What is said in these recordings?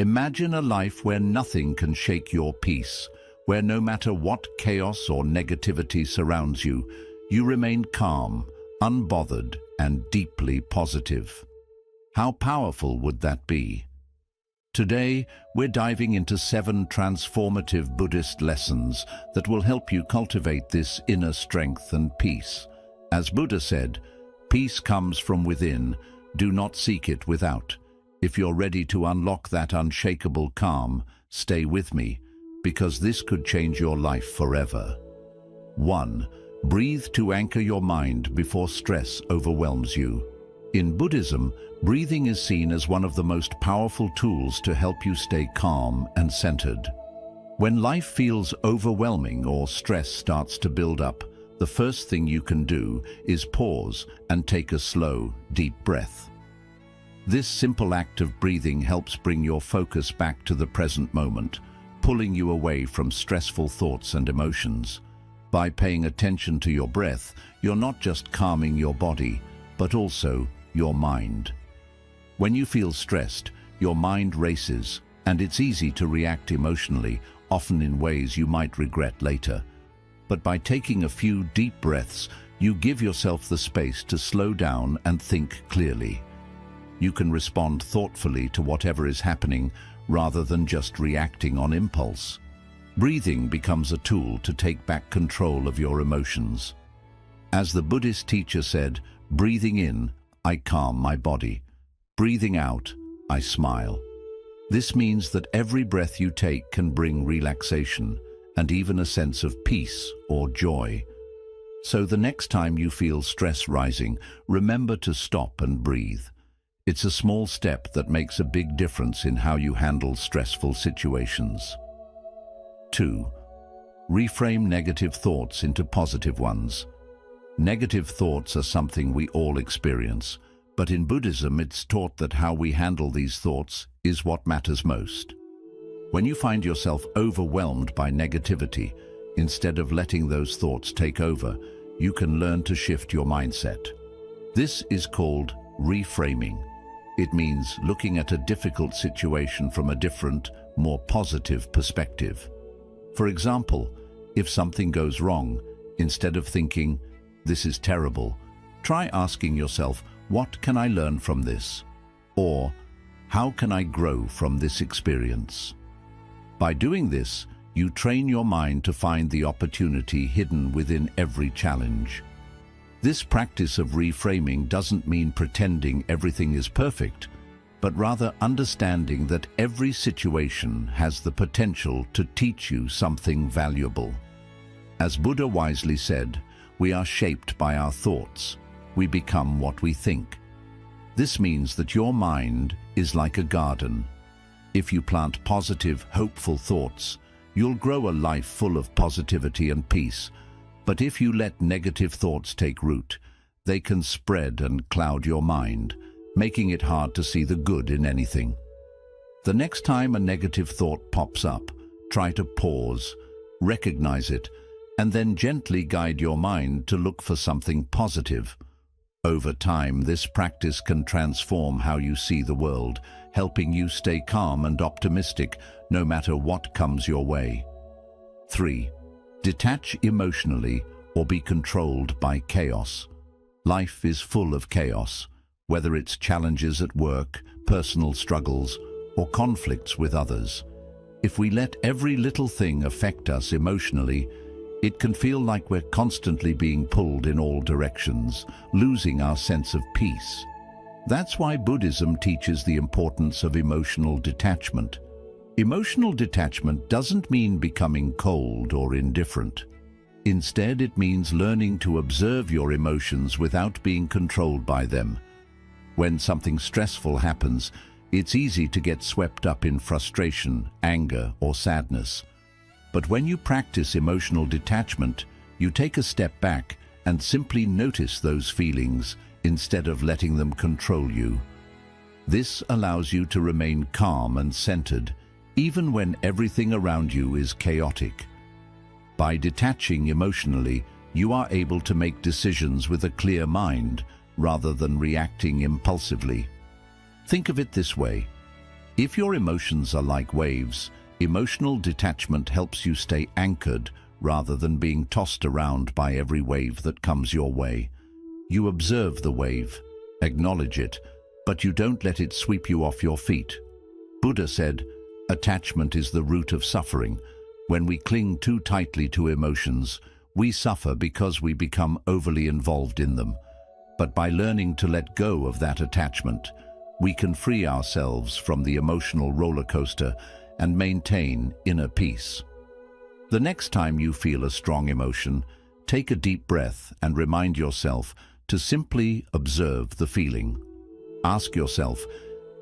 Imagine a life where nothing can shake your peace, where no matter what chaos or negativity surrounds you, you remain calm, unbothered, and deeply positive. How powerful would that be? Today, we're diving into 7 transformative Buddhist lessons that will help you cultivate this inner strength and peace. As Buddha said, peace comes from within, do not seek it without. If you're ready to unlock that unshakable calm, stay with me, because this could change your life forever. 1. Breathe to anchor your mind before stress overwhelms you. In Buddhism, breathing is seen as one of the most powerful tools to help you stay calm and centered. When life feels overwhelming or stress starts to build up, the first thing you can do is pause and take a slow, deep breath. This simple act of breathing helps bring your focus back to the present moment, pulling you away from stressful thoughts and emotions. By paying attention to your breath, you're not just calming your body, but also your mind. When you feel stressed, your mind races, and it's easy to react emotionally, often in ways you might regret later. But by taking a few deep breaths, you give yourself the space to slow down and think clearly. You can respond thoughtfully to whatever is happening rather than just reacting on impulse. Breathing becomes a tool to take back control of your emotions. As the Buddhist teacher said, breathing in, I calm my body. Breathing out, I smile. This means that every breath you take can bring relaxation and even a sense of peace or joy. So the next time you feel stress rising, remember to stop and breathe. It's a small step that makes a big difference in how you handle stressful situations. 2. Reframe negative thoughts into positive ones. Negative thoughts are something we all experience, but in Buddhism it's taught that how we handle these thoughts is what matters most. When you find yourself overwhelmed by negativity, instead of letting those thoughts take over, you can learn to shift your mindset. This is called reframing. It means looking at a difficult situation from a different, more positive perspective. For example, if something goes wrong, instead of thinking, "This is terrible," try asking yourself, "What can I learn from this?" Or, "How can I grow from this experience?" By doing this, you train your mind to find the opportunity hidden within every challenge. This practice of reframing doesn't mean pretending everything is perfect, but rather understanding that every situation has the potential to teach you something valuable. As Buddha wisely said, we are shaped by our thoughts. We become what we think. This means that your mind is like a garden. If you plant positive, hopeful thoughts, you'll grow a life full of positivity and peace. But if you let negative thoughts take root, they can spread and cloud your mind, making it hard to see the good in anything. The next time a negative thought pops up, try to pause, recognize it, and then gently guide your mind to look for something positive. Over time, this practice can transform how you see the world, helping you stay calm and optimistic no matter what comes your way. 3. Detach emotionally or be controlled by chaos. Life is full of chaos, whether it's challenges at work, personal struggles, or conflicts with others. If we let every little thing affect us emotionally, it can feel like we're constantly being pulled in all directions, losing our sense of peace. That's why Buddhism teaches the importance of emotional detachment. Emotional detachment doesn't mean becoming cold or indifferent. Instead, it means learning to observe your emotions without being controlled by them. When something stressful happens, it's easy to get swept up in frustration, anger, or sadness. But when you practice emotional detachment, you take a step back and simply notice those feelings instead of letting them control you. This allows you to remain calm and centered, even when everything around you is chaotic. By detaching emotionally, you are able to make decisions with a clear mind rather than reacting impulsively. Think of it this way. If your emotions are like waves, emotional detachment helps you stay anchored rather than being tossed around by every wave that comes your way. You observe the wave, acknowledge it, but you don't let it sweep you off your feet. Buddha said, "Attachment is the root of suffering." When we cling too tightly to emotions, we suffer because we become overly involved in them. But by learning to let go of that attachment, we can free ourselves from the emotional roller coaster and maintain inner peace. The next time you feel a strong emotion, take a deep breath and remind yourself to simply observe the feeling. Ask yourself,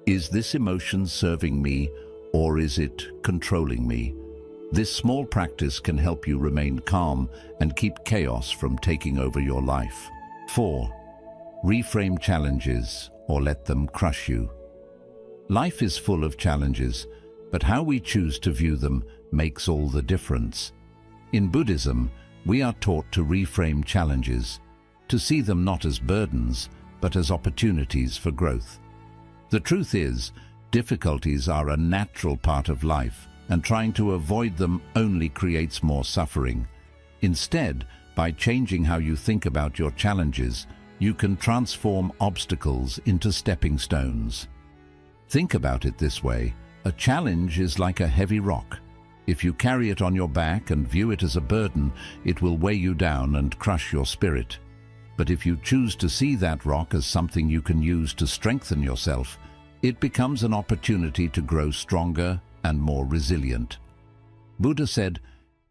is this emotion serving me or is it controlling me? This small practice can help you remain calm and keep chaos from taking over your life. 4. Reframe challenges or let them crush you. Life is full of challenges, but how we choose to view them makes all the difference. In Buddhism, we are taught to reframe challenges, to see them not as burdens, but as opportunities for growth. The truth is, difficulties are a natural part of life, and trying to avoid them only creates more suffering. Instead, by changing how you think about your challenges, you can transform obstacles into stepping stones. Think about it this way: a challenge is like a heavy rock. If you carry it on your back and view it as a burden, it will weigh you down and crush your spirit. But if you choose to see that rock as something you can use to strengthen yourself, it becomes an opportunity to grow stronger and more resilient. Buddha said,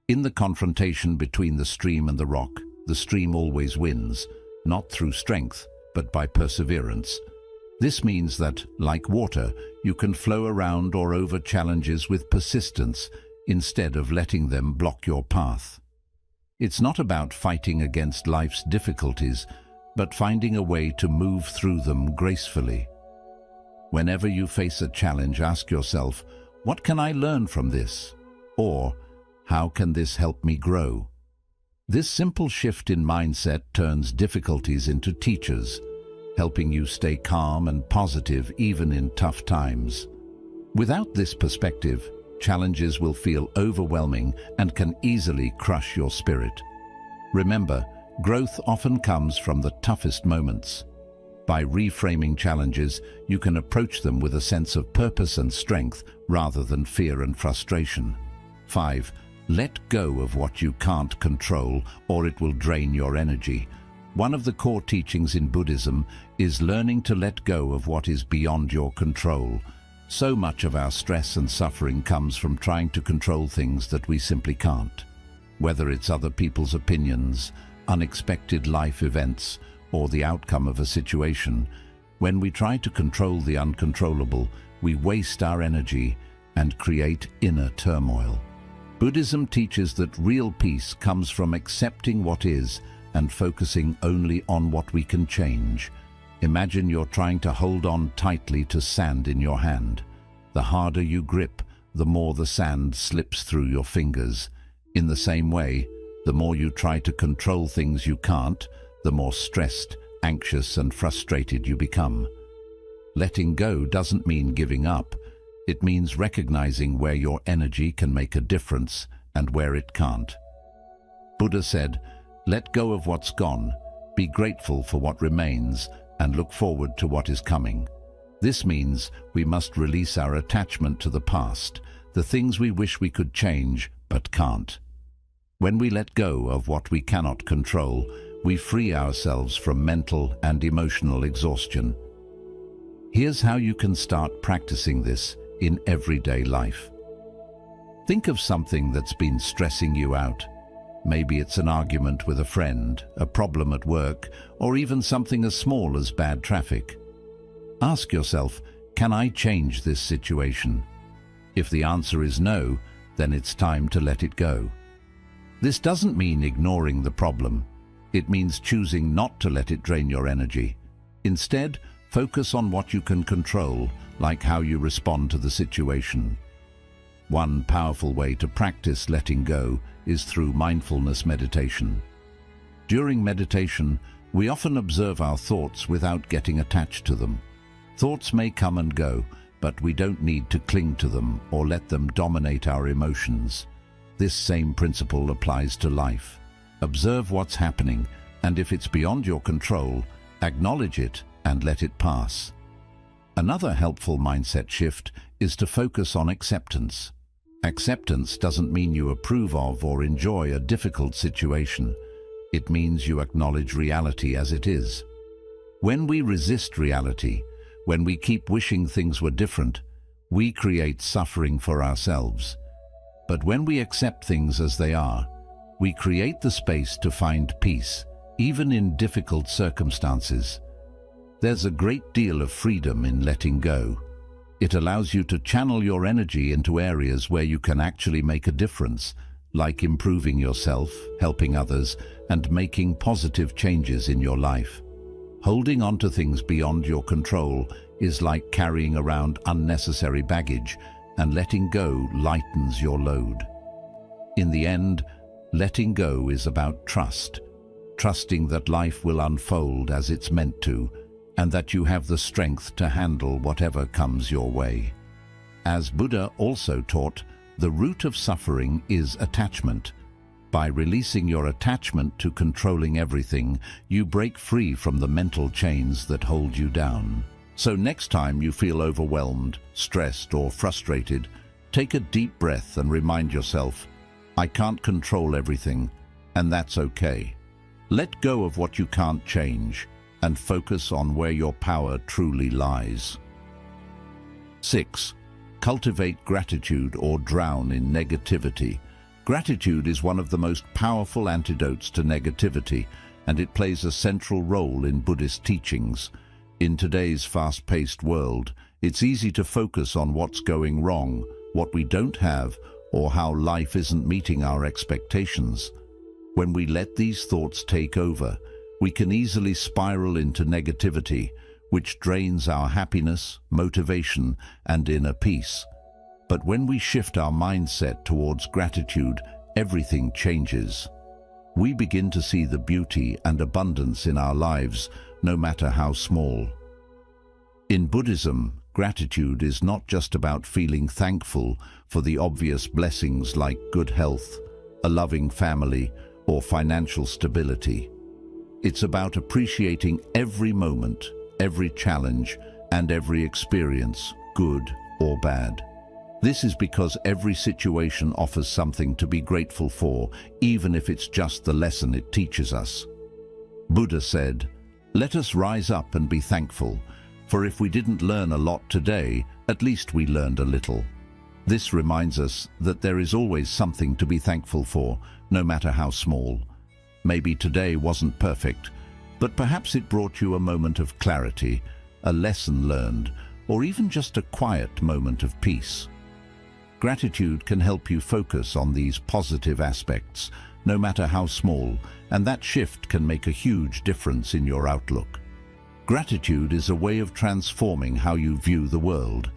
"In the confrontation between the stream and the rock, the stream always wins, not through strength, but by perseverance." This means that, like water, you can flow around or over challenges with persistence instead of letting them block your path. It's not about fighting against life's difficulties, but finding a way to move through them gracefully. Whenever you face a challenge, ask yourself, what can I learn from this? Or, how can this help me grow? This simple shift in mindset turns difficulties into teachers, helping you stay calm and positive even in tough times. Without this perspective, challenges will feel overwhelming and can easily crush your spirit. Remember, growth often comes from the toughest moments. By reframing challenges, you can approach them with a sense of purpose and strength rather than fear and frustration. 5. Let go of what you can't control, or it will drain your energy. One of the core teachings in Buddhism is learning to let go of what is beyond your control. So much of our stress and suffering comes from trying to control things that we simply can't. Whether it's other people's opinions, unexpected life events, or the outcome of a situation, when we try to control the uncontrollable, we waste our energy and create inner turmoil. Buddhism teaches that real peace comes from accepting what is and focusing only on what we can change. Imagine you're trying to hold on tightly to sand in your hand. The harder you grip, the more the sand slips through your fingers. In the same way, the more you try to control things you can't, the more stressed, anxious, and frustrated you become. Letting go doesn't mean giving up. It means recognizing where your energy can make a difference and where it can't. Buddha said, "Let go of what's gone, be grateful for what remains, and look forward to what is coming." This means we must release our attachment to the past, the things we wish we could change but can't. When we let go of what we cannot control, we free ourselves from mental and emotional exhaustion. Here's how you can start practicing this in everyday life. Think of something that's been stressing you out. Maybe it's an argument with a friend, a problem at work, or even something as small as bad traffic. Ask yourself, can I change this situation? If the answer is no, then it's time to let it go. This doesn't mean ignoring the problem. It means choosing not to let it drain your energy. Instead, focus on what you can control, like how you respond to the situation. One powerful way to practice letting go is through mindfulness meditation. During meditation, we often observe our thoughts without getting attached to them. Thoughts may come and go, but we don't need to cling to them or let them dominate our emotions. This same principle applies to life. Observe what's happening, and if it's beyond your control, acknowledge it and let it pass. Another helpful mindset shift is to focus on acceptance. Acceptance doesn't mean you approve of or enjoy a difficult situation. It means you acknowledge reality as it is. When we resist reality, when we keep wishing things were different, we create suffering for ourselves. But when we accept things as they are, we create the space to find peace, even in difficult circumstances. There's a great deal of freedom in letting go. It allows you to channel your energy into areas where you can actually make a difference, like improving yourself, helping others, and making positive changes in your life. Holding on to things beyond your control is like carrying around unnecessary baggage, and letting go lightens your load. In the end, letting go is about trust. Trusting that life will unfold as it's meant to, and that you have the strength to handle whatever comes your way. As Buddha also taught, the root of suffering is attachment. By releasing your attachment to controlling everything, you break free from the mental chains that hold you down. So next time you feel overwhelmed, stressed, or frustrated, take a deep breath and remind yourself, I can't control everything, and that's okay. Let go of what you can't change, and focus on where your power truly lies. 6. Cultivate gratitude or drown in negativity. Gratitude is one of the most powerful antidotes to negativity, and it plays a central role in Buddhist teachings. In today's fast-paced world, it's easy to focus on what's going wrong, what we don't have, or how life isn't meeting our expectations. When we let these thoughts take over, we can easily spiral into negativity, which drains our happiness, motivation, and inner peace. But when we shift our mindset towards gratitude, everything changes. We begin to see the beauty and abundance in our lives, no matter how small. In Buddhism, gratitude is not just about feeling thankful for the obvious blessings like good health, a loving family, or financial stability. It's about appreciating every moment, every challenge, and every experience, good or bad. This is because every situation offers something to be grateful for, even if it's just the lesson it teaches us. Buddha said, "Let us rise up and be thankful, for if we didn't learn a lot today, at least we learned a little." This reminds us that there is always something to be thankful for, no matter how small. Maybe today wasn't perfect, but perhaps it brought you a moment of clarity, a lesson learned, or even just a quiet moment of peace. Gratitude can help you focus on these positive aspects, no matter how small, and that shift can make a huge difference in your outlook. Gratitude is a way of transforming how you view the world.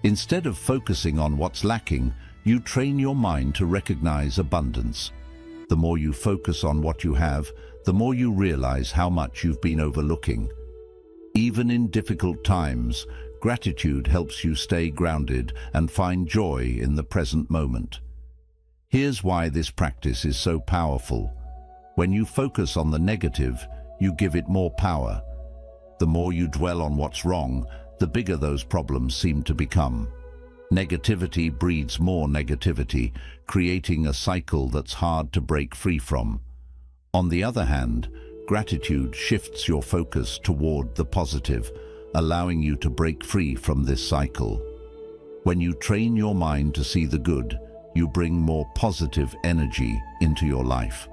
Instead of focusing on what's lacking, you train your mind to recognize abundance. The more you focus on what you have, the more you realize how much you've been overlooking. Even in difficult times, gratitude helps you stay grounded and find joy in the present moment. Here's why this practice is so powerful. When you focus on the negative, you give it more power. The more you dwell on what's wrong, the bigger those problems seem to become. Negativity breeds more negativity, creating a cycle that's hard to break free from. On the other hand, gratitude shifts your focus toward the positive, allowing you to break free from this cycle. When you train your mind to see the good, you bring more positive energy into your life.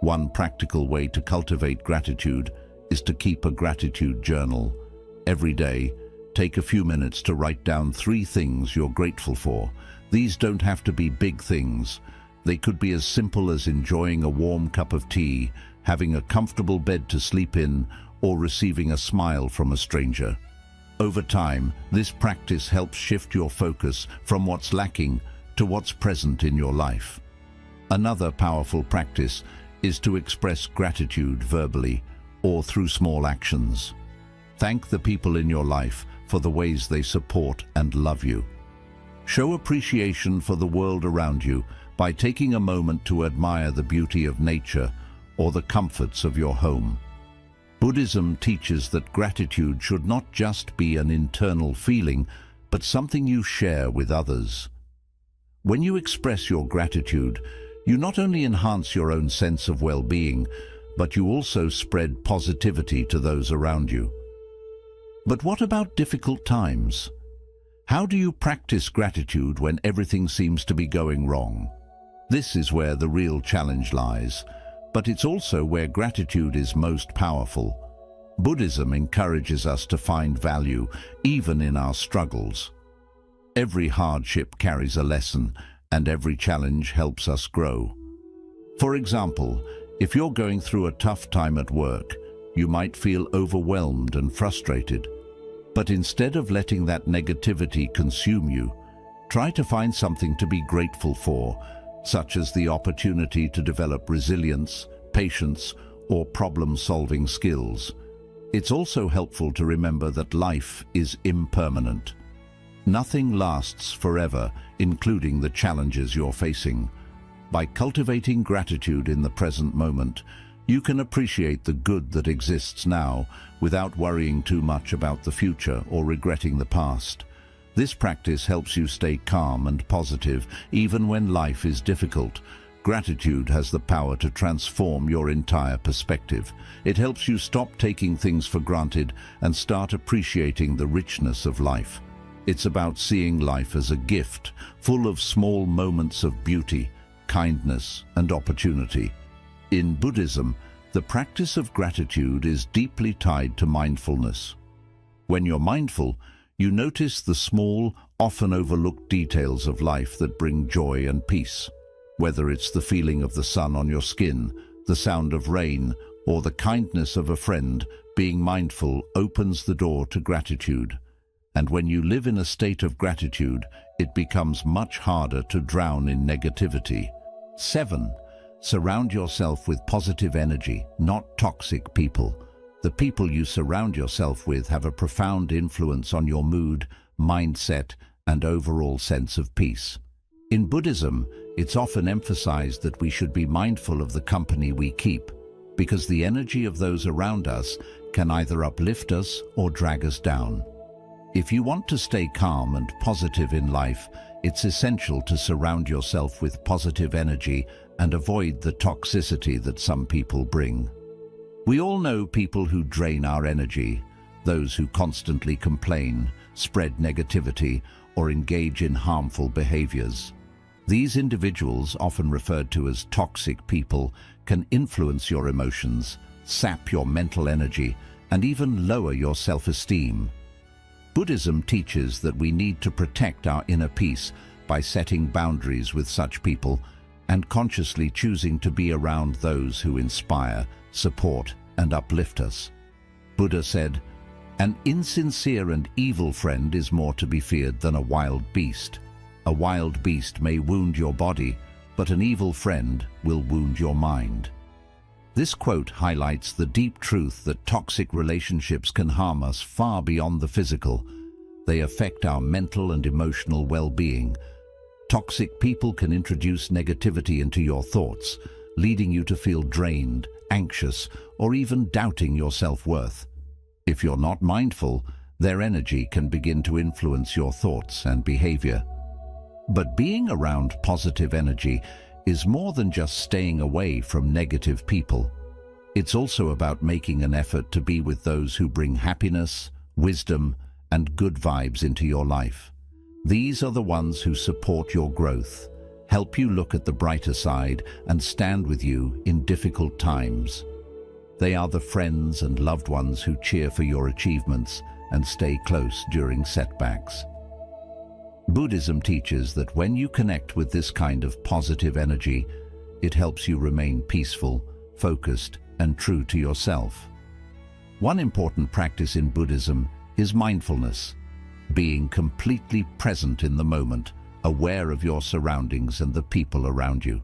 One practical way to cultivate gratitude is to keep a gratitude journal. Every day, take a few minutes to write down 3 things you're grateful for. These don't have to be big things. They could be as simple as enjoying a warm cup of tea, having a comfortable bed to sleep in, or receiving a smile from a stranger. Over time, this practice helps shift your focus from what's lacking to what's present in your life. Another powerful practice is to express gratitude verbally or through small actions. Thank the people in your life for the ways they support and love you. Show appreciation for the world around you by taking a moment to admire the beauty of nature or the comforts of your home. Buddhism teaches that gratitude should not just be an internal feeling, but something you share with others. When you express your gratitude, you not only enhance your own sense of well-being, but you also spread positivity to those around you. But what about difficult times? How do you practice gratitude when everything seems to be going wrong? This is where the real challenge lies, but it's also where gratitude is most powerful. Buddhism encourages us to find value even in our struggles. Every hardship carries a lesson, and every challenge helps us grow. For example, if you're going through a tough time at work, you might feel overwhelmed and frustrated. But instead of letting that negativity consume you, try to find something to be grateful for, such as the opportunity to develop resilience, patience, or problem-solving skills. It's also helpful to remember that life is impermanent. Nothing lasts forever, including the challenges you're facing. By cultivating gratitude in the present moment, you can appreciate the good that exists now without worrying too much about the future or regretting the past. This practice helps you stay calm and positive even when life is difficult. Gratitude has the power to transform your entire perspective. It helps you stop taking things for granted and start appreciating the richness of life. It's about seeing life as a gift, full of small moments of beauty, kindness, and opportunity. In Buddhism, the practice of gratitude is deeply tied to mindfulness. When you're mindful, you notice the small, often overlooked details of life that bring joy and peace. Whether it's the feeling of the sun on your skin, the sound of rain, or the kindness of a friend, being mindful opens the door to gratitude. And when you live in a state of gratitude, it becomes much harder to drown in negativity. 7. Surround yourself with positive energy, not toxic people. The people you surround yourself with have a profound influence on your mood, mindset, and overall sense of peace. In Buddhism, it's often emphasized that we should be mindful of the company we keep, because the energy of those around us can either uplift us or drag us down. If you want to stay calm and positive in life, it's essential to surround yourself with positive energy and avoid the toxicity that some people bring. We all know people who drain our energy, those who constantly complain, spread negativity, or engage in harmful behaviors. These individuals, often referred to as toxic people, can influence your emotions, sap your mental energy, and even lower your self-esteem. Buddhism teaches that we need to protect our inner peace by setting boundaries with such people and consciously choosing to be around those who inspire, support, and uplift us. Buddha said, "An insincere and evil friend is more to be feared than a wild beast. A wild beast may wound your body, but an evil friend will wound your mind." This quote highlights the deep truth that toxic relationships can harm us far beyond the physical. They affect our mental and emotional well-being. Toxic people can introduce negativity into your thoughts, leading you to feel drained, anxious, or even doubting your self-worth. If you're not mindful, their energy can begin to influence your thoughts and behavior. But being around positive energy is more than just staying away from negative people. It's also about making an effort to be with those who bring happiness, wisdom, and good vibes into your life. These are the ones who support your growth, help you look at the brighter side, and stand with you in difficult times. They are the friends and loved ones who cheer for your achievements and stay close during setbacks. Buddhism teaches that when you connect with this kind of positive energy, it helps you remain peaceful, focused, and true to yourself. One important practice in Buddhism is mindfulness, being completely present in the moment, aware of your surroundings and the people around you.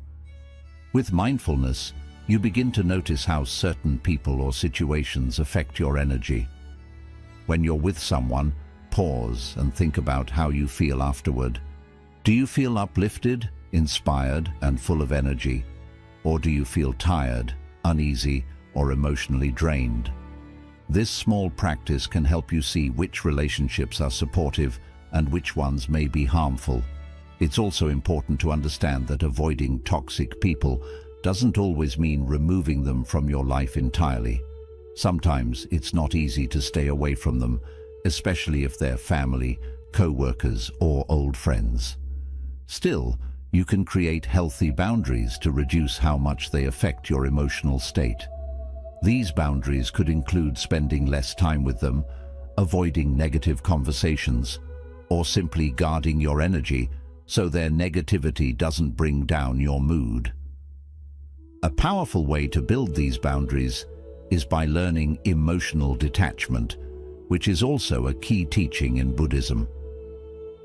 With mindfulness, you begin to notice how certain people or situations affect your energy. When you're with someone, pause and think about how you feel afterward. Do you feel uplifted, inspired, and full of energy? Or do you feel tired, uneasy, or emotionally drained? This small practice can help you see which relationships are supportive and which ones may be harmful. It's also important to understand that avoiding toxic people doesn't always mean removing them from your life entirely. Sometimes it's not easy to stay away from them, especially if they're family, co-workers, or old friends. Still, you can create healthy boundaries to reduce how much they affect your emotional state. These boundaries could include spending less time with them, avoiding negative conversations, or simply guarding your energy so their negativity doesn't bring down your mood. A powerful way to build these boundaries is by learning emotional detachment, which is also a key teaching in Buddhism.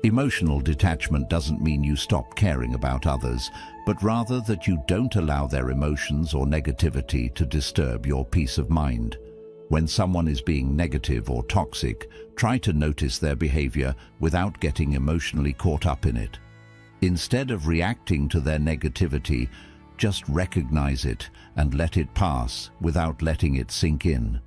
Emotional detachment doesn't mean you stop caring about others, but rather that you don't allow their emotions or negativity to disturb your peace of mind. When someone is being negative or toxic, try to notice their behavior without getting emotionally caught up in it. Instead of reacting to their negativity, just recognize it and let it pass without letting it sink in.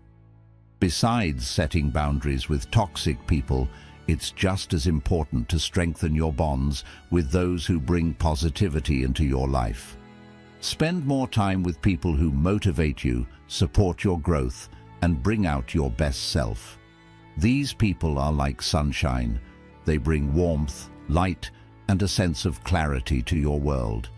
Besides setting boundaries with toxic people, it's just as important to strengthen your bonds with those who bring positivity into your life. Spend more time with people who motivate you, support your growth, and bring out your best self. These people are like sunshine. They bring warmth, light, and a sense of clarity to your world.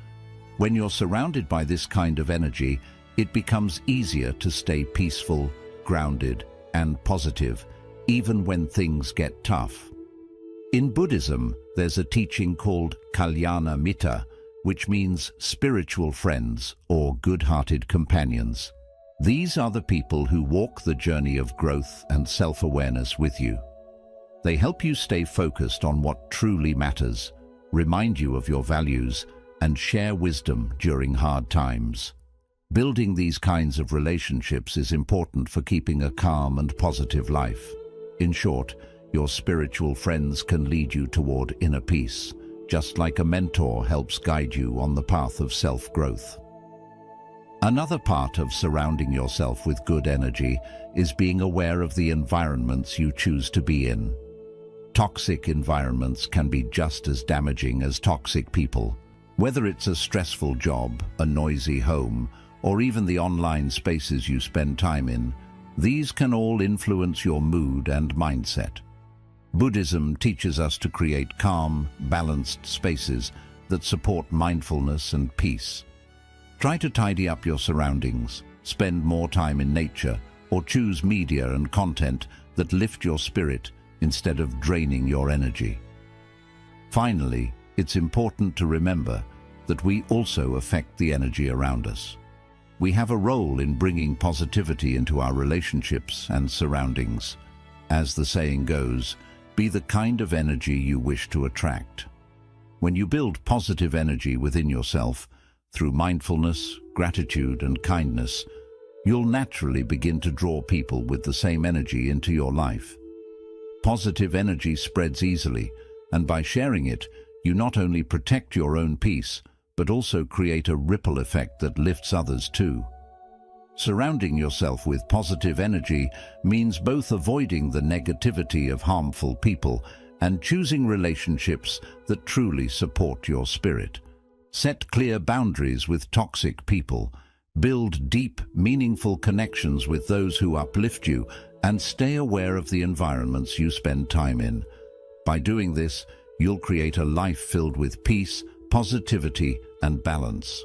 When you're surrounded by this kind of energy, it becomes easier to stay peaceful, grounded, and positive, even when things get tough. In Buddhism, there's a teaching called Kalyana Mitta, which means spiritual friends or good-hearted companions. These are the people who walk the journey of growth and self-awareness with you. They help you stay focused on what truly matters, remind you of your values, and share wisdom during hard times. Building these kinds of relationships is important for keeping a calm and positive life. In short, your spiritual friends can lead you toward inner peace, just like a mentor helps guide you on the path of self-growth. Another part of surrounding yourself with good energy is being aware of the environments you choose to be in. Toxic environments can be just as damaging as toxic people. Whether it's a stressful job, a noisy home, or even the online spaces you spend time in, these can all influence your mood and mindset. Buddhism teaches us to create calm, balanced spaces that support mindfulness and peace. Try to tidy up your surroundings, spend more time in nature, or choose media and content that lift your spirit instead of draining your energy. Finally, it's important to remember that we also affect the energy around us. We have a role in bringing positivity into our relationships and surroundings. As the saying goes, be the kind of energy you wish to attract. When you build positive energy within yourself, through mindfulness, gratitude, and kindness, you'll naturally begin to draw people with the same energy into your life. Positive energy spreads easily, and by sharing it, you not only protect your own peace, but also create a ripple effect that lifts others too. Surrounding yourself with positive energy means both avoiding the negativity of harmful people and choosing relationships that truly support your spirit. Set clear boundaries with toxic people, build deep, meaningful connections with those who uplift you, and stay aware of the environments you spend time in. By doing this, you'll create a life filled with peace, positivity, and balance.